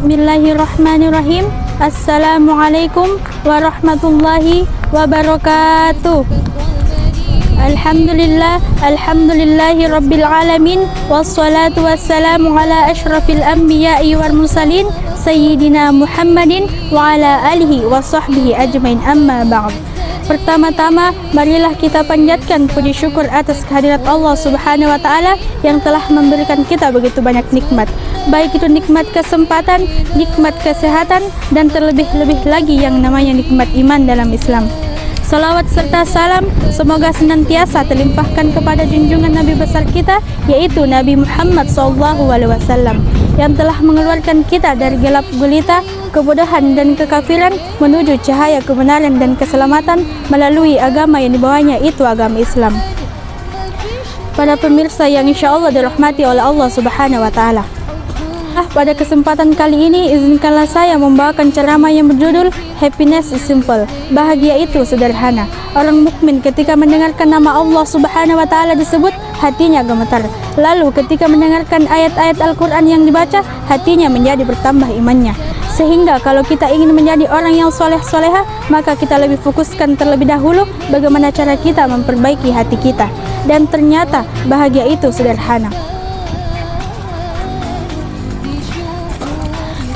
Bismillahirrahmanirrahim. Assalamualaikum warahmatullahi wabarakatuh. Alhamdulillahi rabbil alamin. Wassalatu wassalamu ala ashrafil anbiya'i wal mursalin Sayyidina Muhammadin wa ala alihi wa sahbihi ajmain, amma ba'd. Pertama-tama, marilah kita panjatkan puji syukur atas kehadirat Allah Subhanahu wa Ta'ala yang telah memberikan kita begitu banyak nikmat, baik itu nikmat kesempatan, nikmat kesehatan, dan terlebih-lebih lagi yang namanya nikmat iman dalam Islam. Salawat serta salam semoga senantiasa terlimpahkan kepada junjungan Nabi besar kita, yaitu Nabi Muhammad SAW, yang telah mengeluarkan kita dari gelap gulita, kebodohan dan kekafiran menuju cahaya kebenaran dan keselamatan melalui agama yang dibawanya, itu agama Islam. Para pemirsa yang insya Allah dirahmati oleh Allah Subhanahu wa Ta'ala, pada kesempatan kali ini izinkanlah saya membawakan ceramah yang berjudul Happiness is Simple. Bahagia itu sederhana. Orang mukmin ketika mendengarkan nama Allah Subhanahu wa Ta'ala disebut, hatinya gemetar. Lalu ketika mendengarkan ayat-ayat Al-Quran yang dibaca, hatinya menjadi bertambah imannya. Sehingga kalau kita ingin menjadi orang yang soleh-soleha, maka kita lebih fokuskan terlebih dahulu bagaimana cara kita memperbaiki hati kita. Dan ternyata bahagia itu sederhana.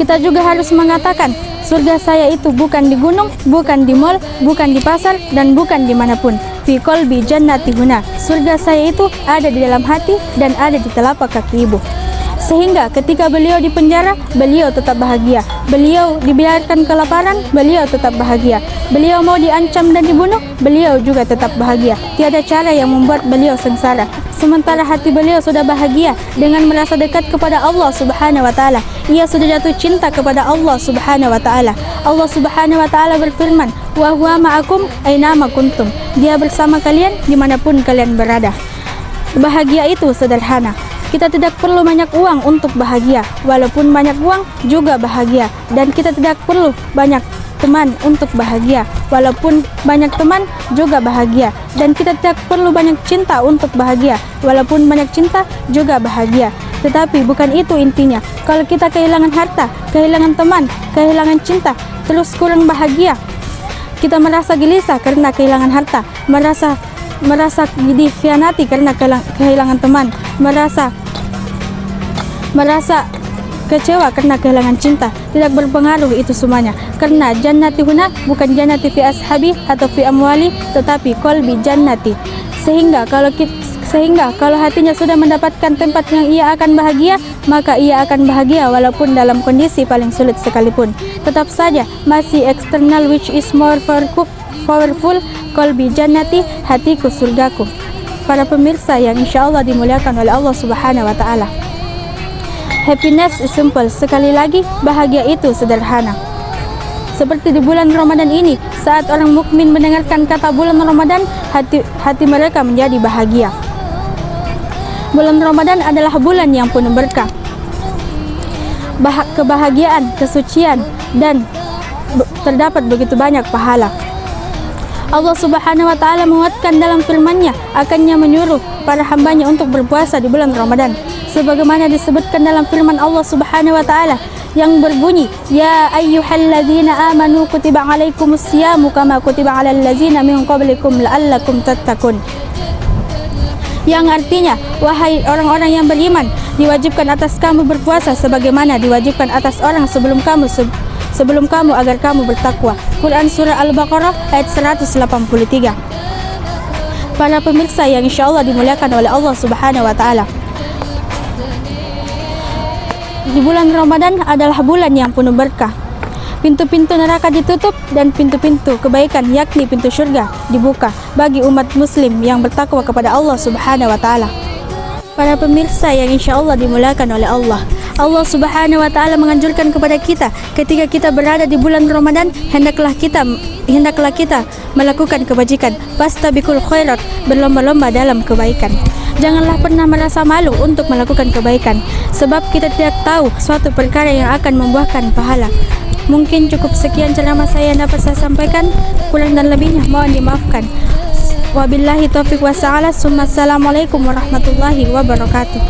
Kita juga harus mengatakan, surga saya itu bukan di gunung, bukan di mall, bukan di pasar, dan bukan dimanapun. Fi qalbi jannati huna. Surga saya itu ada di dalam hati dan ada di telapak kaki ibu. Sehingga ketika beliau di penjara, beliau tetap bahagia. Beliau dibiarkan kelaparan, beliau tetap bahagia. Beliau mau diancam dan dibunuh, beliau juga tetap bahagia. Tiada cara yang membuat beliau sengsara. Sementara hati beliau sudah bahagia dengan merasa dekat kepada Allah Subhanahu wa Ta'ala. Ia sudah jatuh cinta kepada Allah Subhanahu wa Ta'ala. Allah Subhanahu wa Ta'ala berfirman, wa huwa ma'akum ainama kuntum. Dia bersama kalian dimanapun kalian berada. Bahagia itu sederhana. Kita tidak perlu banyak uang untuk bahagia, walaupun banyak uang juga bahagia. Dan kita tidak perlu banyak teman untuk bahagia, walaupun banyak teman juga bahagia. Dan kita tidak perlu banyak cinta untuk bahagia, walaupun banyak cinta juga bahagia. Tetapi bukan itu intinya. Kalau kita kehilangan harta, kehilangan teman, kehilangan cinta, terus kurang bahagia, kita merasa gelisah karena kehilangan harta, merasa dikhianati karena kehilangan teman, merasa kecewa karena kehilangan cinta. Tidak berpengaruh itu semuanya, karena jannati huna bukan jannati fi ashabi atau fi amwali, tetapi qalbi jannati. Sehingga kalau hatinya sudah mendapatkan tempat yang ia akan bahagia, maka ia akan bahagia walaupun dalam kondisi paling sulit sekalipun. Tetap saja masih external which is more powerful, qalbi jannati, hatiku surgaku. Para pemirsa yang insya Allah dimuliakan oleh Allah Subhanahu wa Ta'ala, happiness is simple. Sekali lagi, bahagia itu sederhana. Seperti di bulan Ramadan ini, saat orang mukmin mendengarkan kata bulan Ramadan, hati mereka menjadi bahagia. Bulan Ramadan adalah bulan yang penuh berkah, kebahagiaan, kesucian, dan terdapat begitu banyak pahala. Allah Subhanahu wa Ta'ala menguatkan dalam firman-Nya, akannya menyuruh para hambanya untuk berpuasa di bulan Ramadan, sebagaimana disebutkan dalam firman Allah Subhanahu wa Ta'ala yang berbunyi, ya ayyuhalladzina amanu kutiba alaikumusyamu kama kutiba alal ladzina min qablikum la'allakum tattaqun. Yang artinya, wahai orang-orang yang beriman, diwajibkan atas kamu berpuasa sebagaimana diwajibkan atas orang sebelum kamu agar kamu bertakwa. Quran Surah Al-Baqarah ayat 183. Para pemirsa yang insya Allah dimuliakan oleh Allah Subhanahu wa Ta'ala, di bulan Ramadan adalah bulan yang penuh berkah. Pintu-pintu neraka ditutup dan pintu-pintu kebaikan, yakni pintu surga, dibuka bagi umat muslim yang bertakwa kepada Allah Subhanahu wa Ta'ala. Para pemirsa yang insya Allah dimuliakan oleh Allah, Allah Subhanahu wa Ta'ala menganjurkan kepada kita ketika kita berada di bulan Ramadan, hendaklah kita melakukan kebajikan. Fastabiqul khairat, berlomba-lomba dalam kebaikan. Janganlah pernah merasa malu untuk melakukan kebaikan, sebab kita tidak tahu suatu perkara yang akan membuahkan pahala. Mungkin cukup sekian ceramah saya yang dapat saya sampaikan, kurang dan lebihnya mohon dimaafkan. Wabillahi taufiq wassa'ala. Assalamualaikum warahmatullahi wabarakatuh.